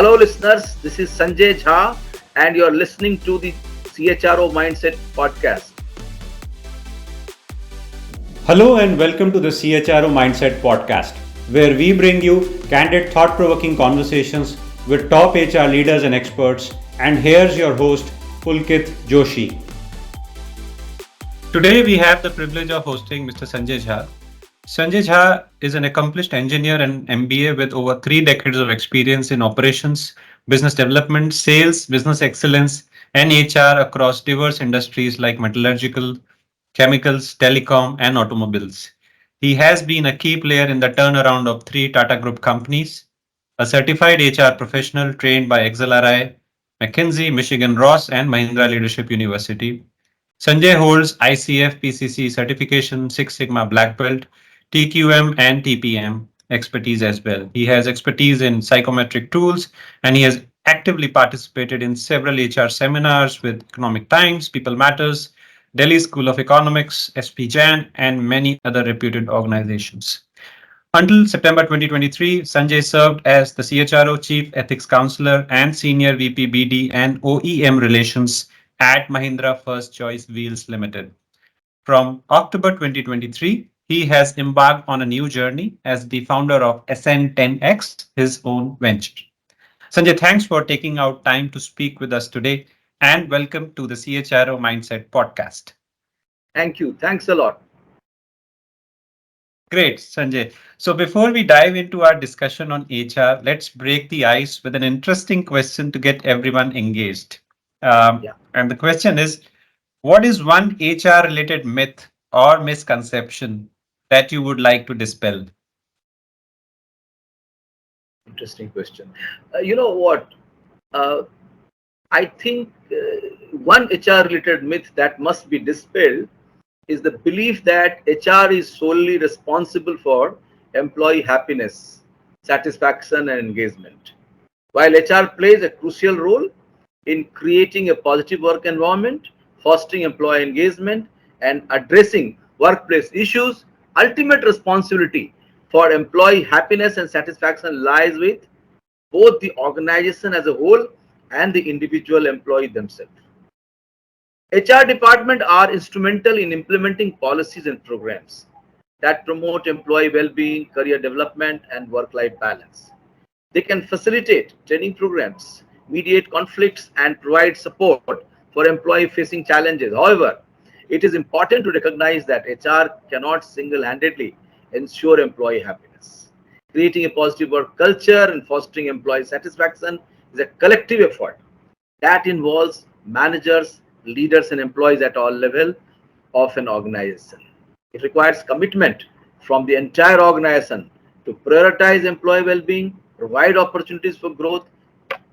Hello, listeners. This is Sanjay Jha, and you're listening to the CHRO Mindset podcast. Hello and welcome to the CHRO Mindset podcast, where we bring you candid, thought provoking conversations with top HR leaders and experts. And here's your host, Pulkit Joshi. Today, we have the privilege of hosting Mr. Sanjay Jha. Sanjay Jha is an accomplished engineer and MBA with over 3 decades of experience in operations, business development, sales, business excellence, and HR across diverse industries like metallurgical, chemicals, telecom, and automobiles. He has been a key player in the turnaround of 3 Tata Group companies, a certified HR professional trained by XLRI, McKinsey, Michigan Ross, and Mahindra Leadership University. Sanjay holds ICF PCC certification, Six Sigma Black Belt, TQM, and TPM expertise as well. He has expertise in psychometric tools and he has actively participated in several HR seminars with Economic Times, People Matters, Delhi School of Economics, SP Jain, and many other reputed organizations. Until September 2023, Sanjay served as the CHRO Chief Ethics Counselor and Senior VP BD and OEM Relations at Mahindra First Choice Wheels Limited. From October 2023, he has embarked on a new journey as the founder of SN10X, his own venture. Sanjay, thanks for taking out time to speak with us today and welcome to the CHRO Mindset podcast. Thank you. Thanks a lot. Great, Sanjay. So before we dive into our discussion on HR, let's break the ice with an interesting question to get everyone engaged. Yeah. And the question is, what is one HR related myth or misconception that you would like to dispel? Interesting question. You know what? Uh, I think one HR related myth that must be dispelled is the belief that HR is solely responsible for employee happiness, satisfaction, and engagement. While HR plays a crucial role in creating a positive work environment, fostering employee engagement, and addressing workplace issues, ultimate responsibility for employee happiness and satisfaction lies with both the organization as a whole and the individual employee themselves. HR department are instrumental in implementing policies and programs that promote employee well-being, career development, and work-life balance. They can facilitate training programs, mediate conflicts, and provide support for employee facing challenges. However, it is important to recognize that HR cannot single handedly ensure employee happiness. Creating a positive work culture and fostering employee satisfaction is a collective effort that involves managers, leaders, and employees at all levels of an organization. It requires commitment from the entire organization to prioritize employee well-being, provide opportunities for growth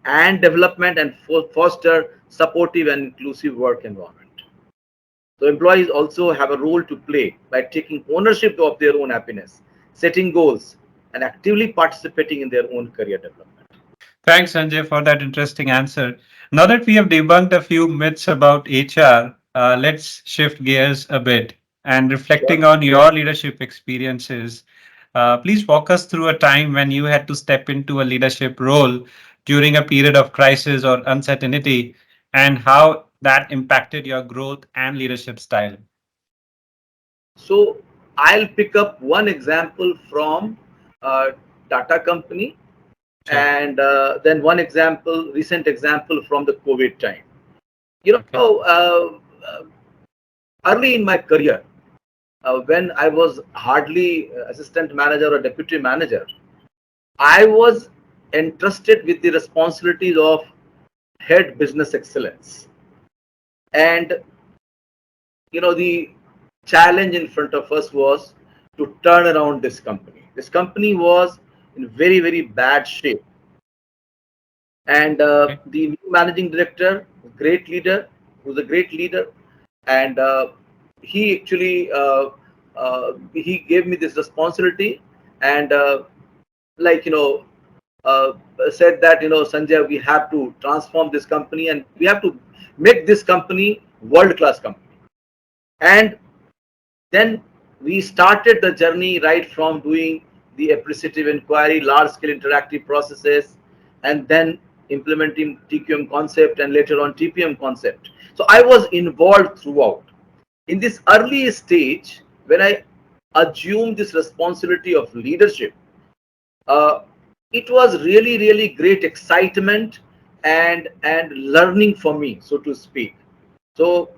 and development, and foster supportive and inclusive work environment. So employees also have a role to play by taking ownership of their own happiness, setting goals, and actively participating in their own career development. Thanks, Sanjay, for that interesting answer. Now that we have debunked a few myths about HR, let's shift gears a bit and Sure. reflecting on your leadership experiences. Please walk us through a time when you had to step into a leadership role during a period of crisis or uncertainty and how that impacted your growth and leadership style. So I'll pick up one example from uh, Tata company, Sure. and then one example, recent example from the COVID time. Okay. Early in my career, when I was hardly assistant manager or deputy manager, I was entrusted with the responsibilities of head business excellence. And the challenge in front of us was to turn around this company. This company was in very, very bad shape. And Okay. the new managing director, great leader, who's a great leader, and he actually he gave me this responsibility, and like uh, said that Sanjay, we have to transform this company and we have to make this company world class company. And then we started the journey right from doing the appreciative inquiry, large scale interactive processes, and then implementing TQM concept and later on TPM concept. So I was involved throughout. In this early stage, when I assumed this responsibility of leadership, uh, it was really great excitement and learning for me, so to speak. So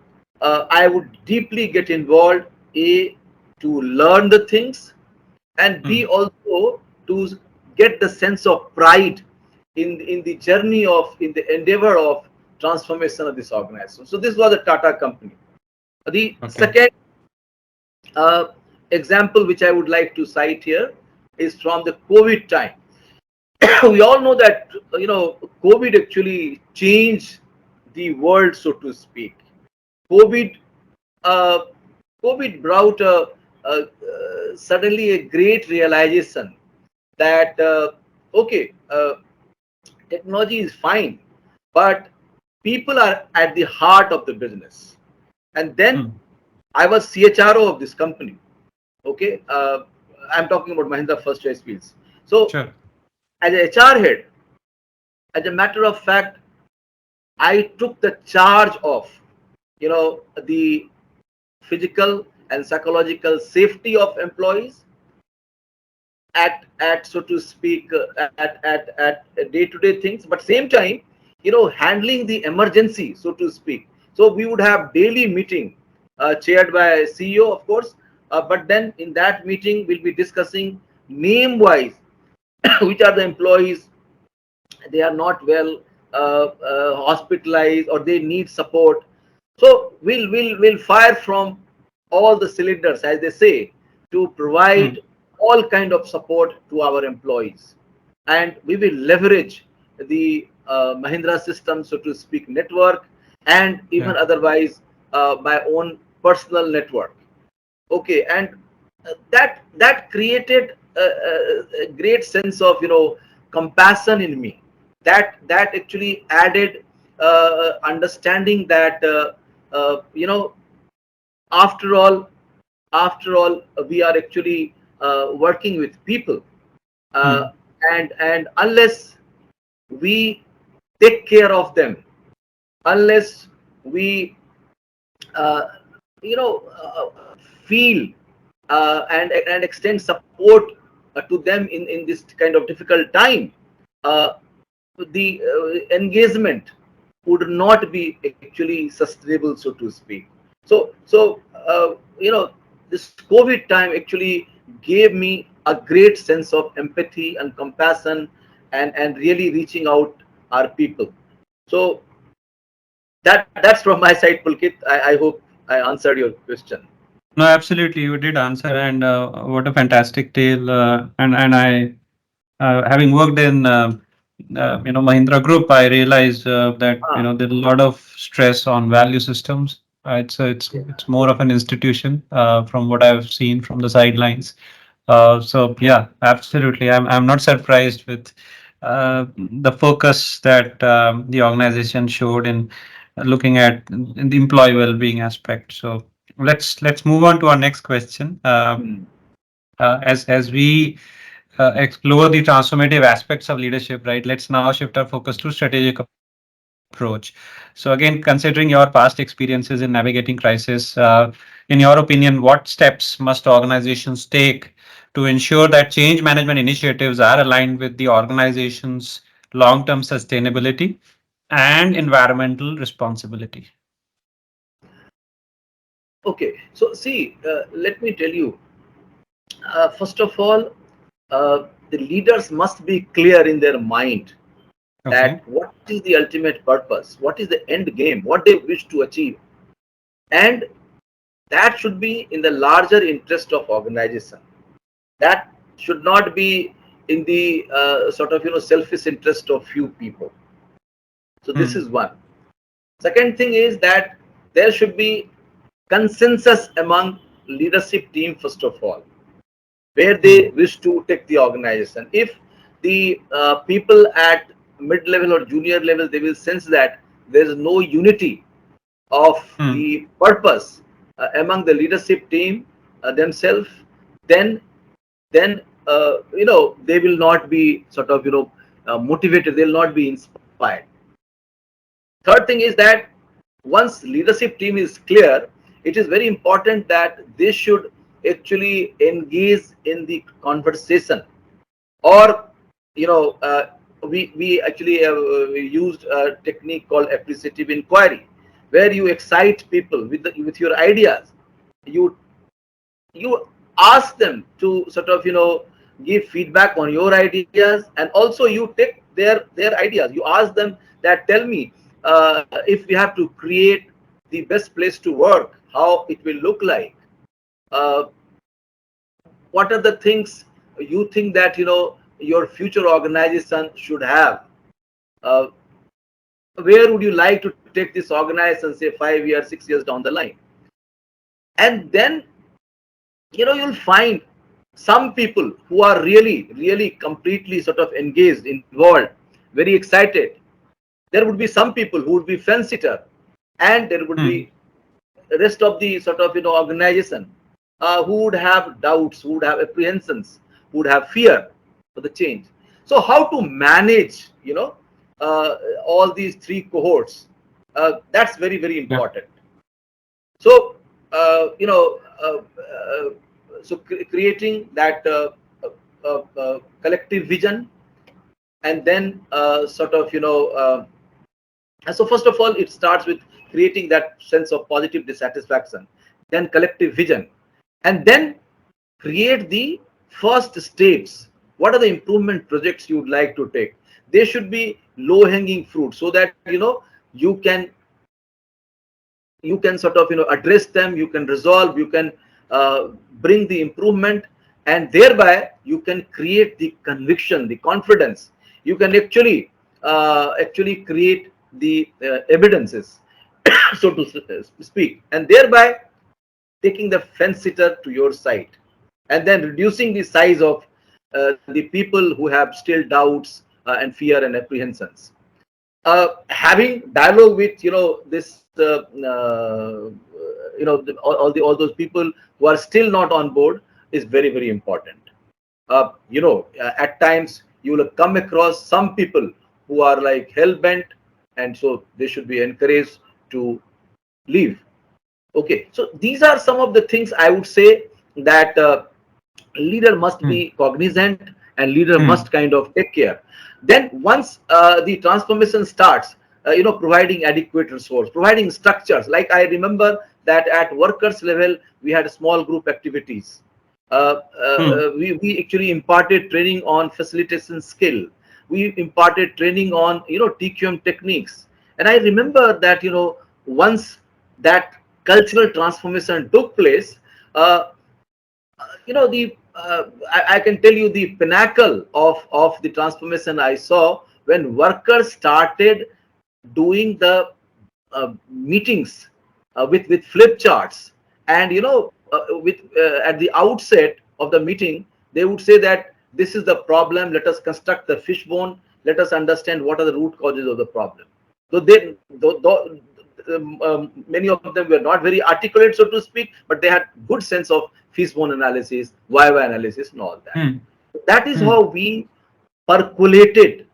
I would deeply get involved, a, to learn the things, and b, Hmm. also to get the sense of pride in the journey of, in the endeavor of transformation of this organization. So this was a Tata company. The Okay. second uh, example which I would like to cite here is from the COVID time. We all know that, COVID actually changed the world, so to speak. COVID, uh, COVID brought suddenly a great realization that, okay, technology is fine, but people are at the heart of the business. And then Hmm. I was CHRO of this company. Okay, I'm talking about Mahindra First Choice Wheels. So Sure. as a HR head, as a matter of fact, I took the charge of, the physical and psychological safety of employees at so to speak, at day-to-day things, but same time, handling the emergency, so to speak. So we would have daily meeting, chaired by CEO, of course, but then in that meeting we'll be discussing name wise which are the employees, they are not well, hospitalized, or they need support. So we'll fire from all the cylinders, as they say, to Hmm. provide all kind of support to our employees, and we will leverage the Mahindra system, so to speak, network, and even Yeah. otherwise my own personal network. Okay, and that created a great sense of, compassion in me. That actually added understanding that, after all, we are actually working with people, uh, Hmm. and unless we take care of them, unless we uh, feel and extend support to them in this kind of difficult time, uh, the engagement would not be actually sustainable, so to speak. So this COVID time actually gave me a great sense of empathy and compassion, and really reaching out our people. So that's from my side, Pulkit. I hope I answered your question. No, absolutely. You did answer, and what a fantastic tale. And I, having worked in Mahindra Group, I realized that Ah, there's a lot of stress on value systems. yeah, It's more of an institution from what I've seen from the sidelines. So yeah, absolutely. I'm not surprised with the focus that the organization showed in looking at the employee well-being aspect. So let's move on to our next question. hmm, As we explore the transformative aspects of leadership, right? Let's now shift our focus to strategic approach. So again, considering your past experiences in navigating crisis, in your opinion, what steps must organizations take to ensure that change management initiatives are aligned with the organization's long-term sustainability and environmental responsibility? okay. So see, let me tell you. First of all, the leaders must be clear in their mind that Okay. what is the ultimate purpose, what is the end game, what they wish to achieve, and that should be in the larger interest of organization. That should not be in the sort of, selfish interest of few people. So this Hmm. is one. Second thing is that there should be consensus among leadership team, first of all, where Hmm. they wish to take the organization. If the people at mid level or junior level, they will sense that there is no unity of Hmm. the purpose among the leadership team themselves, then they will not be sort of, motivated, they'll not be inspired. Third thing is that once leadership team is clear, it is very important that they should actually engage in the conversation, or you know uh, we actually used a technique called appreciative inquiry, where you excite people with with your ideas. You you ask them to sort of give feedback on your ideas, and also you take their ideas. You ask them that, tell me, if we have to create the best place to work, how it will look like. uh, what are the things you think that your future organization should have? uh, where would you like to take this organization, say 5 years, 6 years down the line? And then you'll find some people who are really completely sort of engaged, involved, very excited. There would be some people who would be fence sitter, and there would Hmm. be rest of the sort of organization who would have doubts, who would have apprehensions, who would have fear for the change. So how to manage all these three cohorts, that's very Yeah. important. So you know so creating that collective vision, and then sort of so first of all, it starts with creating that sense of positive dissatisfaction, then collective vision, and then create the first steps. What are the improvement projects you would like to take? They should be low hanging fruit, so that you can sort of address them, you can resolve, you can bring the improvement, and thereby you can create the conviction, the confidence. You can actually create the evidences so to speak, and thereby taking the fence sitter to your side, and then reducing the size of the people who have still doubts and fear and apprehensions. Having dialogue with this all those people who are still not on board is very important. At times you will come across some people who are like hell bent, and so they should be encouraged to leave. Okay, so these are some of the things I would say that leader must Hmm. be cognizant, and leader Hmm. must kind of take care. Then once the transformation starts, providing adequate resource, providing structures. Like I remember that at workers level we had small group activities. Hmm. We actually imparted training on facilitation skill. We imparted training on TQM techniques. And I remember that once that cultural transformation took place, uh, the I can tell you the pinnacle of the transformation I saw when workers started doing the meetings with flip charts, and with at the outset of the meeting they would say that this is the problem, let us construct the fishbone, let us understand what are the root causes of the problem. So many of them were not very articulate, so to speak, but they had good sense of fishbone analysis, YY analysis, and all that. Hmm. That is Hmm. how we percolated.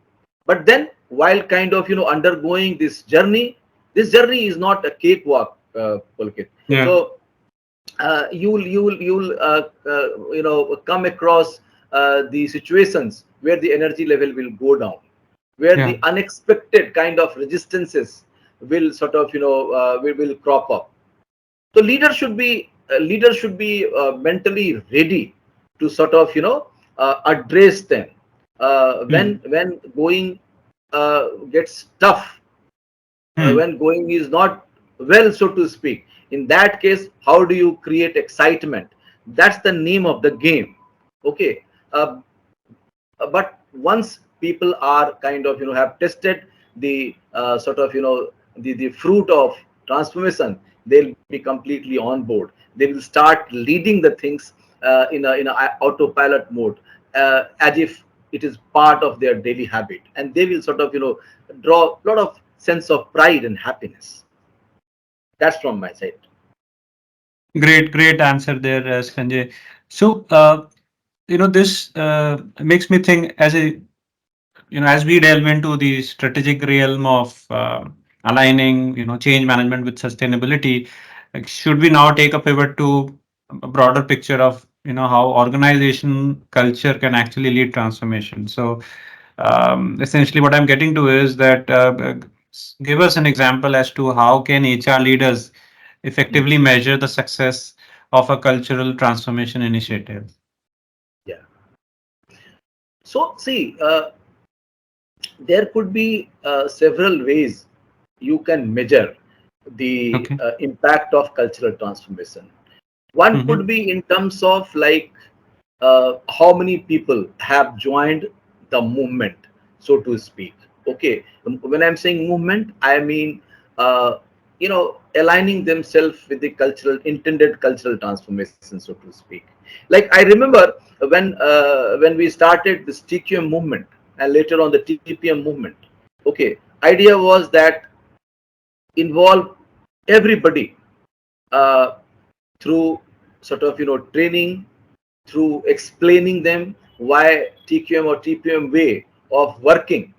But then, while kind of undergoing this journey is not a cakewalk, Pulkit. Yeah. So you'll come across the situations where the energy level will go down, where Yeah. the unexpected kind of resistances will sort of will crop up. So leaders should be mentally ready to sort of address them Hmm. when going gets tough, Hmm. when going is not well, so to speak. In that case, how do you create excitement? That's the name of the game. Okay. But once people are kind of have tested the sort of the fruit of transformation, they'll be completely on board. They will start leading the things in a autopilot mode, as if it is part of their daily habit, and they will sort of draw a lot of sense of pride and happiness. That's from my side. Great answer there, Sanjay. So, this makes me think as a as we delve into the strategic realm of aligning, change management with sustainability, like, should we now take a pivot to a broader picture of, how organization culture can actually lead transformation? So, essentially, what I'm getting to is that give us an example as to how can HR leaders Hmm. effectively measure the success of a cultural transformation initiative. Yeah. So see, there could be several ways you can measure the Okay. impact of cultural transformation. One could Mm-hmm. be in terms of like how many people have joined the movement, so to speak. Okay, when I'm saying movement, I mean aligning themselves with the cultural intended cultural transformation, so to speak. Like I remember when we started this TQM movement and later on the TPM movement. Okay, idea was that involve everybody uh, through sort of training, through explaining them why TQM or TPM way of working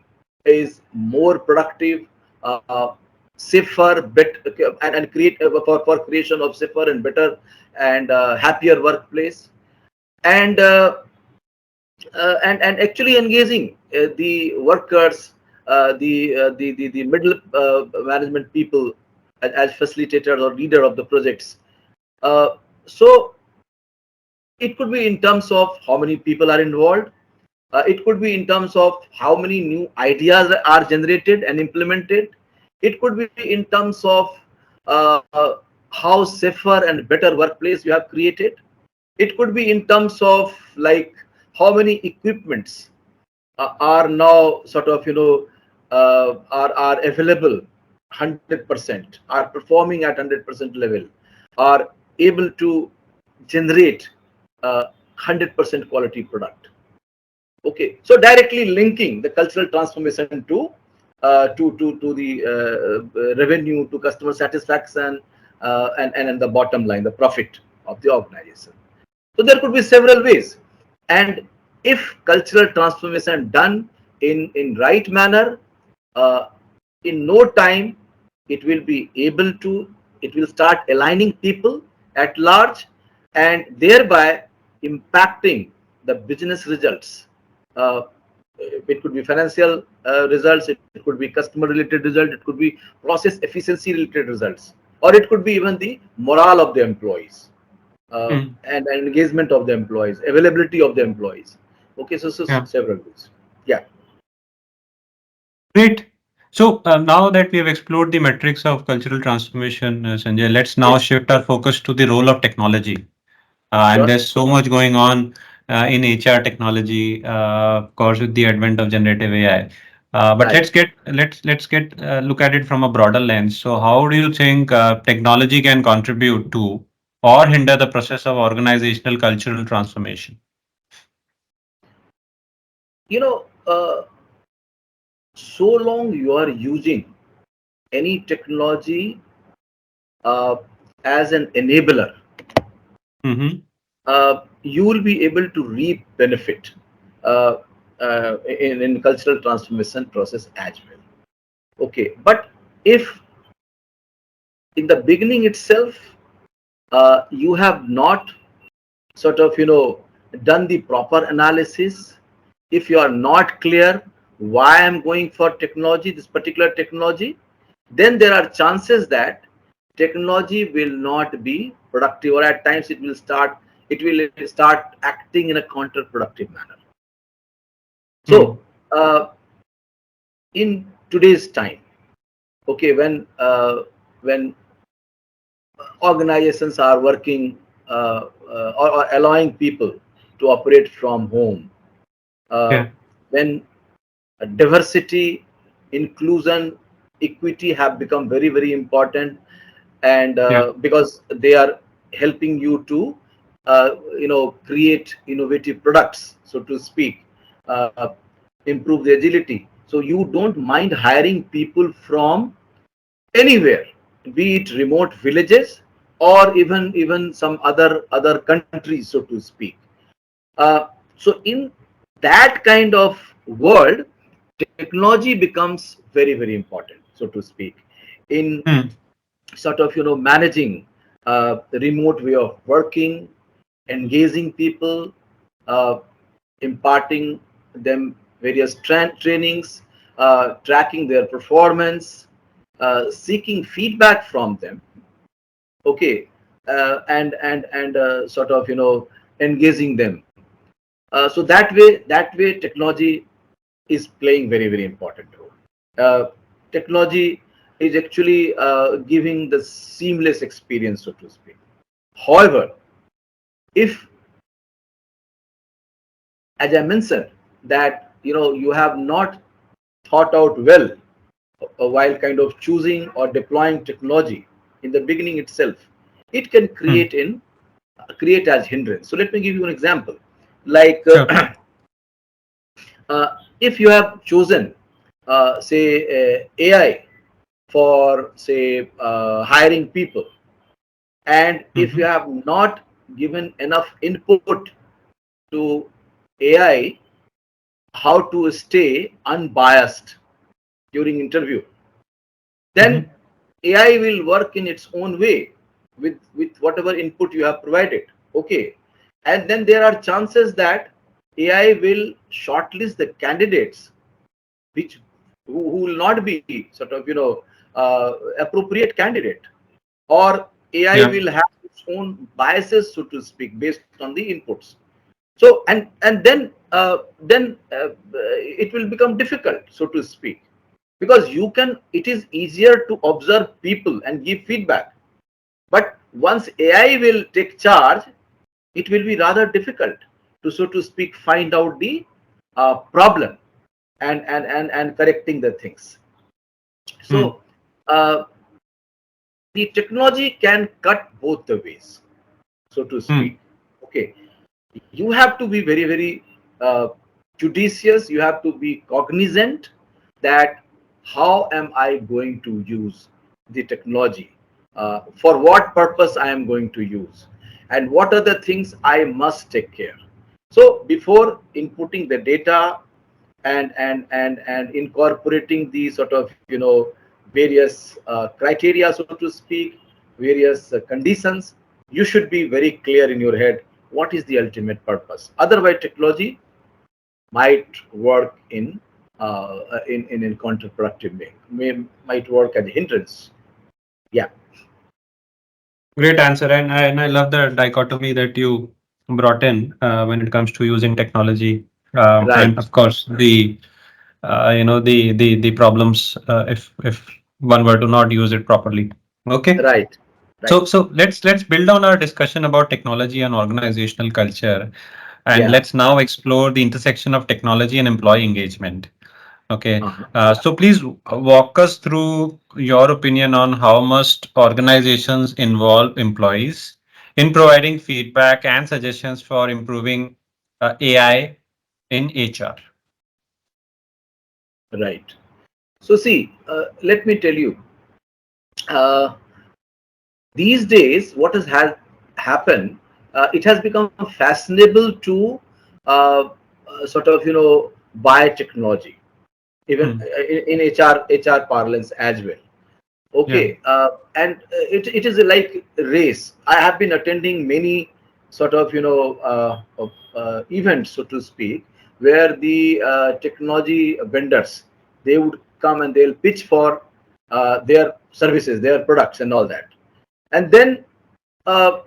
is more productive, uh, safer, better, and create for creation of safer and better and happier workplace, and and actually engaging the workers, the middle management people as facilitators or leader of the projects. So it could be in terms of how many people are involved. It could be in terms of how many new ideas are generated and implemented. It could be in terms of how safer and better workplace you have created. It could be in terms of like how many equipments are now sort of are available 100%, are performing at 100% level, are able to generate 100% quality product. Okay, so directly linking the cultural transformation to the revenue, to customer satisfaction, and the bottom line, the profit of the organization. So there could be several ways, and if cultural transformation done in right manner, uh, in no time, it will be able to, it will start aligning people at large, and thereby impacting the business results. Uh, it could be financial results, it could be customer related result, it could be process efficiency related results, or it could be even the morale of the employees, Mm. and engagement of the employees, availability of the employees. Okay, so Yeah. several ways. Yeah. Great. So now that we have explored the metrics of cultural transformation, Sanjay, let's now Yes. shift our focus to the role of technology. And Sure. there's so much going on in HR technology, of course, with the advent of generative AI. But Right. let's get look at it from a broader lens. So, how do you think technology can contribute to or hinder the process of organizational cultural transformation? You know, so long you are using any technology uh, as an enabler, Mm-hmm. you will be able to reap benefit uh, in cultural transformation process as well. Okay, but if in the beginning itself you have not sort of done the proper analysis, if you are not clear why I'm going for technology, this particular technology, then there are chances that technology will not be productive, or at times it will start acting in a counterproductive manner. So Mm. in today's time, okay, when organizations are working or allowing people to operate from home, uh, Yeah. when diversity, inclusion, equity have become very, very important, and Yeah. because they are helping you to create innovative products, so to speak, uh, improve the agility. So you don't mind hiring people from anywhere, be it remote villages or even some other countries, so to speak. uh, so in that kind of world, technology becomes very, very important, so to speak, in Hmm. sort of managing the remote way of working, engaging people, uh, imparting them various trainings, tracking their performance, seeking feedback from them. Okay, and sort of engaging them. So that way technology is playing very, very important role. Technology is actually giving the seamless experience, so to speak. However, if, as I mentioned, that you have not thought out well while kind of choosing or deploying technology in the beginning itself, it can Hmm. create as hindrance. So let me give you an example. Like Sure. if you have chosen, say, AI for, say, hiring people, and if you Hmm. have not given enough input to AI how to stay unbiased during interview, then Hmm. AI will work in its own way with whatever input you have provided. Okay, and then there are chances that AI will shortlist the candidates which who will not be sort of appropriate candidate, or AI Yeah. will have its own biases, so to speak, based on the inputs. So and then it will become difficult, so to speak, because it is easier to observe people and give feedback, but once AI will take charge, it will be rather difficult to, so to speak, find out the problem and correcting the things. Hmm. So the technology can cut both the ways, so to Hmm. speak. Okay, you have to be very, very uh, judicious. You have to be cognizant that how am I going to use the technology, for what purpose I am going to use, and what are the things I must take care. So before inputting the data and incorporating the sort of various criteria, so to speak, various conditions, you should be very clear in your head what is the ultimate purpose. Otherwise technology might work in counterproductive way, might work as a hindrance. Yeah. Great answer, and I love the dichotomy that you brought in when it comes to using technology, and Right. of course the problems if one were to not use it properly. Okay. Right. So, Right. let's build on our discussion about technology and organizational culture, and Yeah. let's now explore the intersection of technology and employee engagement. Okay, Uh-huh. so please walk us through your opinion on how must organizations involve employees in providing feedback and suggestions for improving AI in HR. Right. So see, let me tell you, uh, these days what has happened, it has become fashionable to sort of buy technology, even Hmm. in HR parlance as well. Yeah. Okay, and it is like a race. I have been attending many sort of events, so to speak, where the technology vendors, they would come and they'll pitch for their services, their products, and all that. And then uh,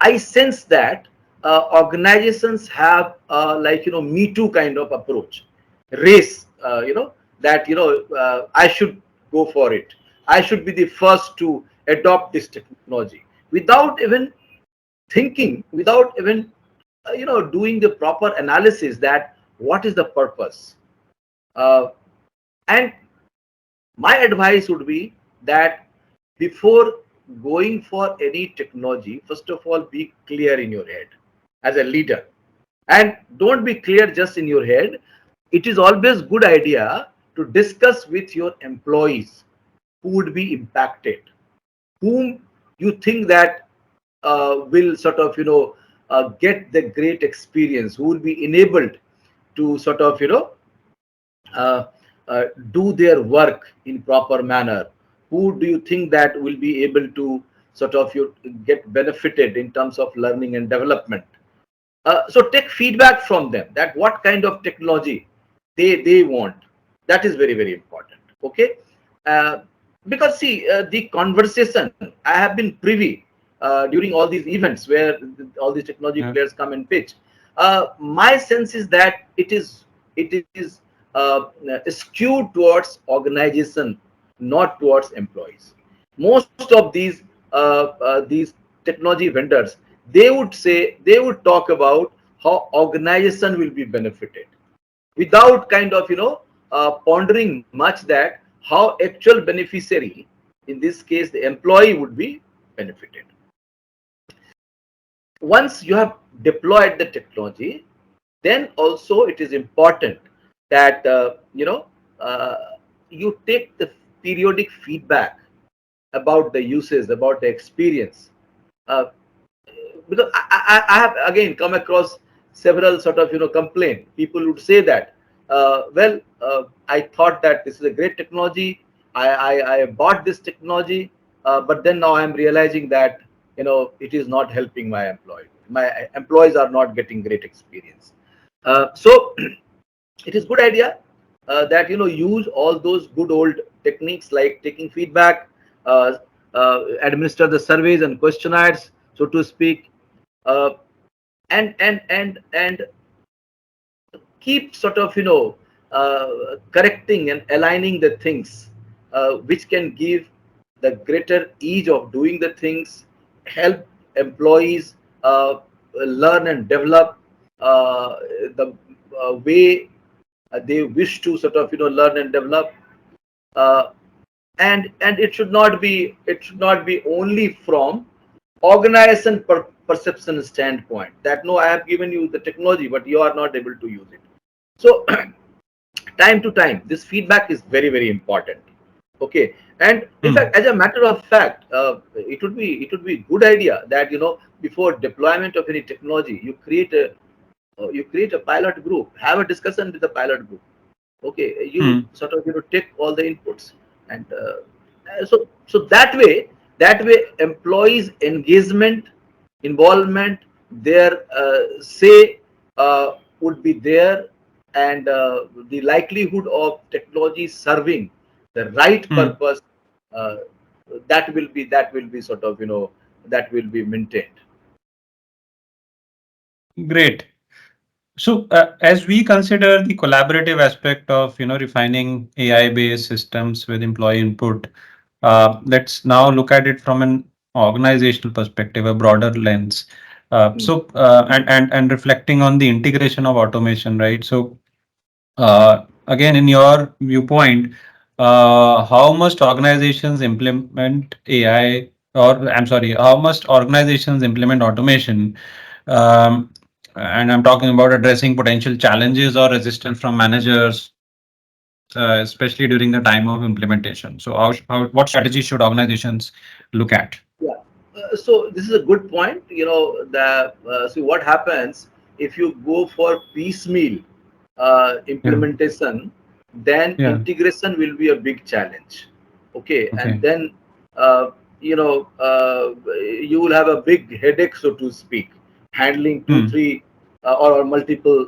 I sense that organizations have like Me Too kind of approach, race. That I should go for it. I should be the first to adopt this technology without even thinking, without even doing the proper analysis that what is the purpose. Uh, and my advice would be that before going for any technology, first of all, be clear in your head as a leader. And don't be clear just in your head. It is always good idea to discuss with your employees who would be impacted, whom you think that will sort of get the great experience, who will be enabled to sort of uh, uh, do their work in proper manner? Who do you think that will be able to sort of you get benefited in terms of learning and development? So take feedback from them, that what kind of technology they want. That is very very important. Okay, uh, because see, the conversation I have been privy during all these events where all these technology Yeah. players come and pitch. My sense is that it is skewed towards organization, not towards employees. Most of these technology vendors, they would talk about how organization will be benefited, without kind of pondering much that how actual beneficiary, in this case the employee, would be benefited. Once you have deployed the technology, then also it is important that uh, you take the periodic feedback about the uses, about the experience. uh, because I have again come across several sort of complaint. People would say that, I thought that this is a great technology. I bought this technology, but then now I'm realizing that it is not helping my employee. My employees are not getting great experience. So it is good idea that use all those good old techniques like taking feedback, uh, administer the surveys and questionnaires, so to speak, uh, and keep sort of correcting and aligning the things which can give the greater ease of doing the things, help employees learn and develop the way they wish to sort of learn and develop. uh, and it should not be only from organization perception standpoint, that no, I have given you the technology but you are not able to use it. So time to time this feedback is very very important. Okay, and in Hmm. fact, as a matter of fact, it would be good idea that before deployment of any technology, you create a pilot group, have a discussion with the pilot group. Okay, you Hmm. sort of take all the inputs, and so that way employees engagement, involvement, their say would be there, and the likelihood of technology serving the right Hmm. purpose, uh, that will be sort of that will be maintained. Great. So, as we consider the collaborative aspect of refining AI-based systems with employee input, let's now look at it from an organizational perspective, a broader lens. Hmm. And reflecting on the integration of automation, right? So, again, in your viewpoint, how must organizations implement AI, or I'm sorry, how must organizations implement automation? Um, and I'm talking about addressing potential challenges or resistance from managers, especially during the time of implementation. So, what strategies should organizations look at? Yeah. So this is a good point. See what happens if you go for piecemeal Yeah. implementation, then Yeah. integration will be a big challenge. Okay, and Okay. then uh, you will have a big headache, so to speak, handling two, Hmm. three, or multiple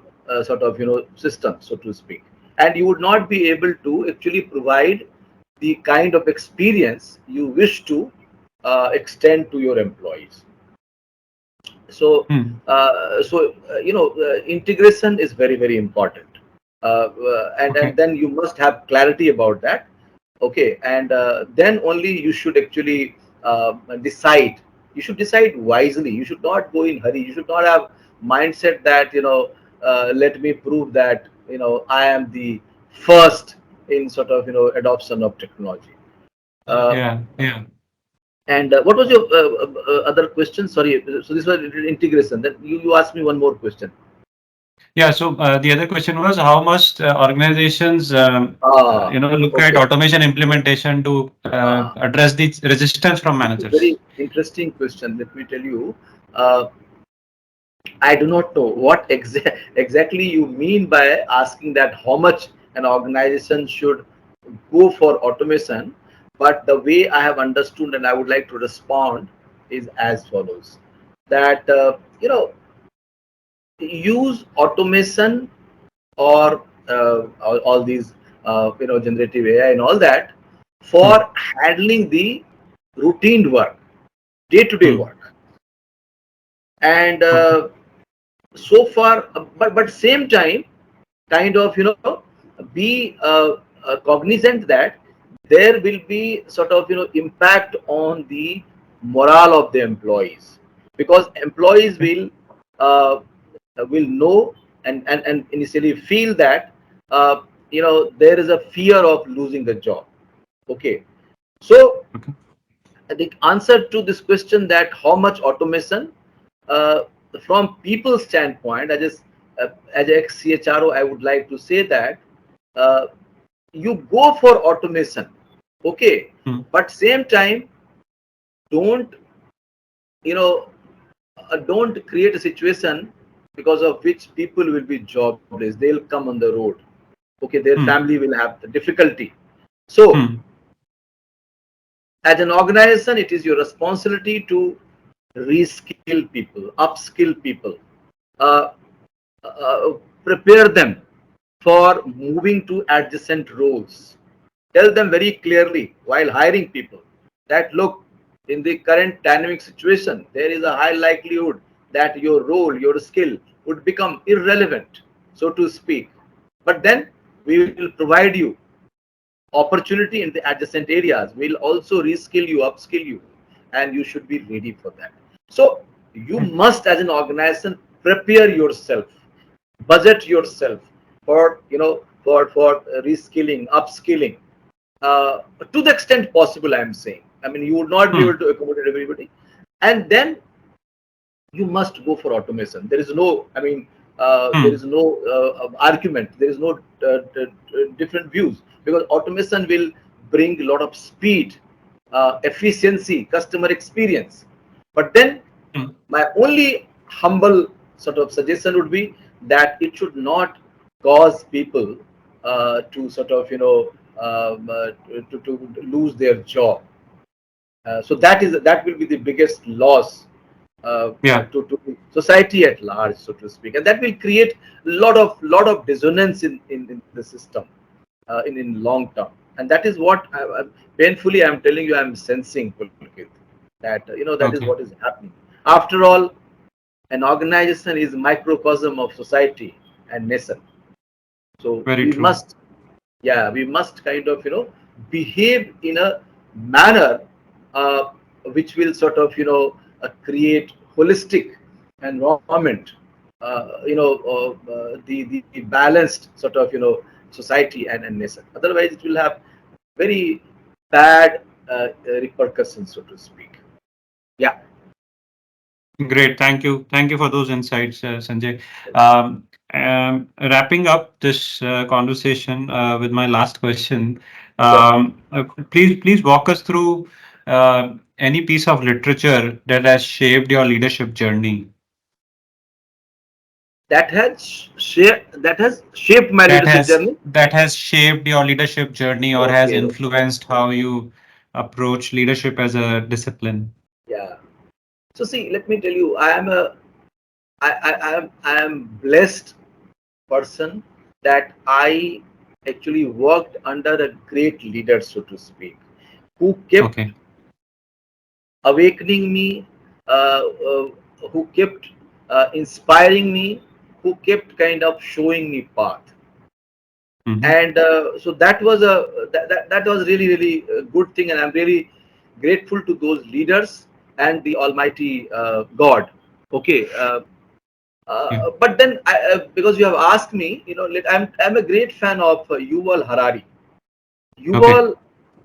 sort of systems, so to speak, and you would not be able to actually provide the kind of experience you wish to extend to your employees. So, Hmm. integration is very very important, and Okay. then you must have clarity about that. Okay, and then only you should actually decide. You should decide wisely. You should not go in hurry. You should not have mindset that let me prove that I am the first in sort of adoption of technology. Uh, Yeah. Yeah. and what was your other question? Sorry. So this was integration. Then you asked me one more question. Yeah. So the other question was, how must organizations, Ah, look at okay. automation implementation to Ah, address the resistance from it's a managers? very interesting question. Let me tell you. Uh, I do not know what exactly you mean by asking that. How much an organization should go for automation. But the way I have understood and I would like to respond is as follows: that use automation or all these generative AI and all that Hmm. for handling the routine work, day-to-day Hmm. work, and Okay. so far, but same time, kind of be cognizant that there will be sort of impact on the morale of the employees, because employees Okay. uh, will know and initially feel that there is a fear of losing the job. Okay, so Okay. the answer to this question, that how much automation, uh, from people standpoint, as ex CHRO, I would like to say that uh, you go for automation, okay, Hmm. but same time, don't you know don't create a situation because of which people will be jobless. They'll come on the road. Okay, their Hmm. family will have the difficulty. So, Hmm. as an organization, it is your responsibility to reskill people, upskill people, uh, prepare them for moving to adjacent roles. Tell them very clearly while hiring people that look, in the current dynamic situation, there is a high likelihood that your role, your skill would become irrelevant, so to speak. But then we will provide you opportunity in the adjacent areas. We'll also reskill you, upskill you, and you should be ready for that. So you Okay. must, as an organization, prepare yourself, budget yourself for reskilling, upskilling, to the extent possible. I'm saying. I mean, you would not be Hmm. able to accommodate everybody, and then you must go for automation. There is no, I mean, there Hmm. is no argument. There is no different views, because automation will bring a lot of speed, efficiency, customer experience. But then, Hmm. my only humble sort of suggestion would be that it should not cause people to sort of to lose their job. That will be the biggest loss Yeah. to society at large, so to speak, and that will create lot of dissonance in the system in long term. And that is what painfully I'm telling you, I'm sensing, Pulkit, that that is what Okay. is happening. After all, an organization is microcosm of society and nation. So Very we true. must, yeah, we must kind of behave in a manner uh, which will sort of create holistic environment, the balanced sort of society and nation. Otherwise it will have very bad repercussions, so to speak. Yeah. Great. Thank you. Thank you for those insights, Sanjay. Um, Wrapping up this conversation with my last question, Sure. please walk us through any piece of literature that has shaped your leadership journey. That has shaped my leadership journey. That has shaped your leadership journey or has Okay, okay. influenced how you approach leadership as a discipline. Yeah. So see, let me tell you, I am blessed person, that I actually worked under a great leader, so to speak, who kept Okay. awakening me, uh, who kept inspiring me, who kept kind of showing me path. Hmm. And so that was really really a good thing, and I'm really grateful to those leaders and the Almighty God. Okay. Yeah. But then, because you have asked me, I'm a great fan of Yuval Harari. Okay. Yuval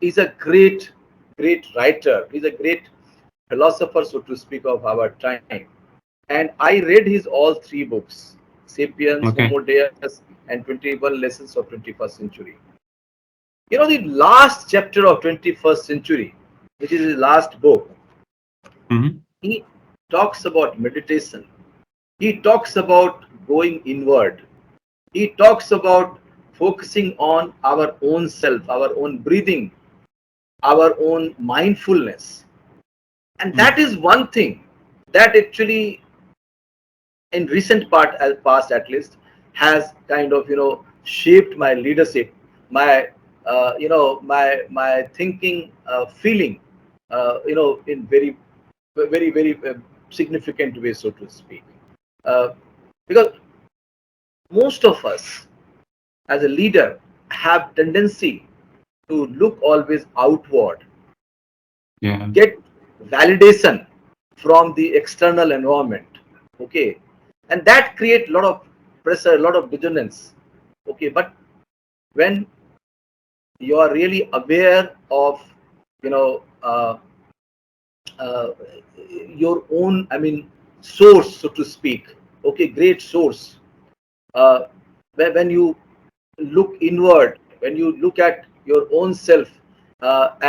is a great writer. He's a great philosopher, so to speak, of our time. And I read his all three books: *Sapiens*, Okay. *Homo Deus*, and *21 Lessons of 21st Century*. The last chapter of 21st Century, which is his last book, Hmm. he talks about meditation. He talks about going inward. He talks about focusing on our own self, our own breathing, our own mindfulness. And Mm. that is one thing that actually, in recent past at least, has kind of shaped my leadership, my my thinking, feeling, in very significant way, so to speak. uh, because most of us as a leader have tendency to look always outward, Yeah. get validation from the external environment. Okay, and that create a lot of pressure, a lot of dissonance. Okay, but when you are really aware of you know uh, uh, your own, I mean, source, so to speak. Okay, great source. uh, when you look inward, when you look at your own self,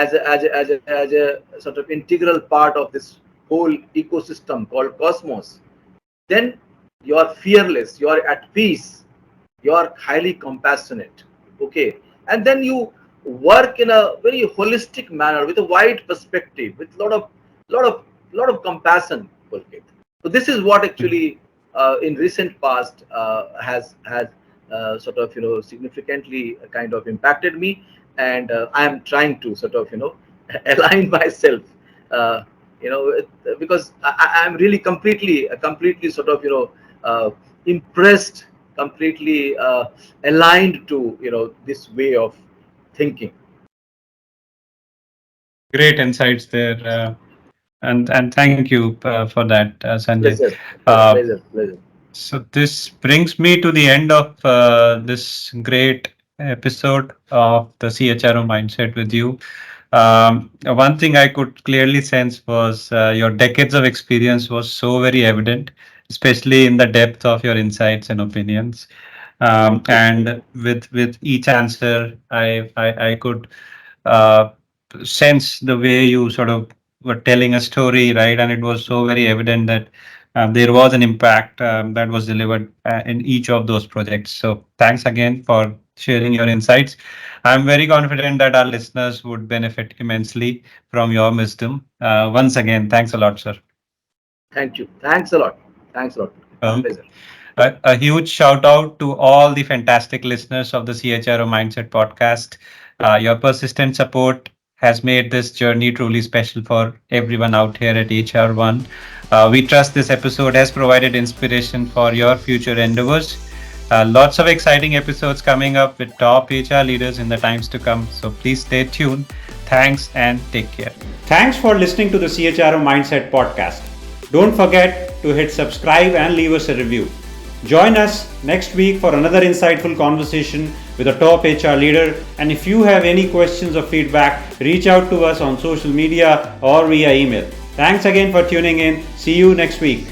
as a sort of integral part of this whole ecosystem called cosmos, then you are fearless, you are at peace, you are highly compassionate. Okay, and then you work in a very holistic manner with a wide perspective, with lot of compassion, Pulkit. So this is what actually, in recent past, has sort of significantly kind of impacted me, and I am trying to sort of align myself, uh, because I'm really completely sort of impressed, completely aligned to this way of thinking. Great insights there. And thank you for that, Sanjay. Pleasure, Uh, pleasure. so this brings me to the end of this great episode of the CHRO Mindset with you. One thing I could clearly sense was your decades of experience was so very evident, especially in the depth of your insights and opinions. Thank you. And with each answer, I could uh, sense the way you sort of were telling a story, right? And it was so very evident that there was an impact that was delivered in each of those projects. So thanks again for sharing your insights. I'm very confident that our listeners would benefit immensely from your wisdom. Once again, thanks a lot, sir. Thank you. Thanks a lot. Thanks a lot. Um, Pleasure. a huge shout out to all the fantastic listeners of the CHRO Mindset podcast. Your persistent support has made this journey truly special for everyone out here at HR1. We trust this episode has provided inspiration for your future endeavors. Lots of exciting episodes coming up with top HR leaders in the times to come. So please stay tuned. Thanks and take care. Thanks for listening to the CHRO Mindset podcast. Don't forget to hit subscribe and leave us a review. Join us next week for another insightful conversation with a top HR leader. And if you have any questions or feedback, reach out to us on social media or via email. Thanks again for tuning in. See you next week.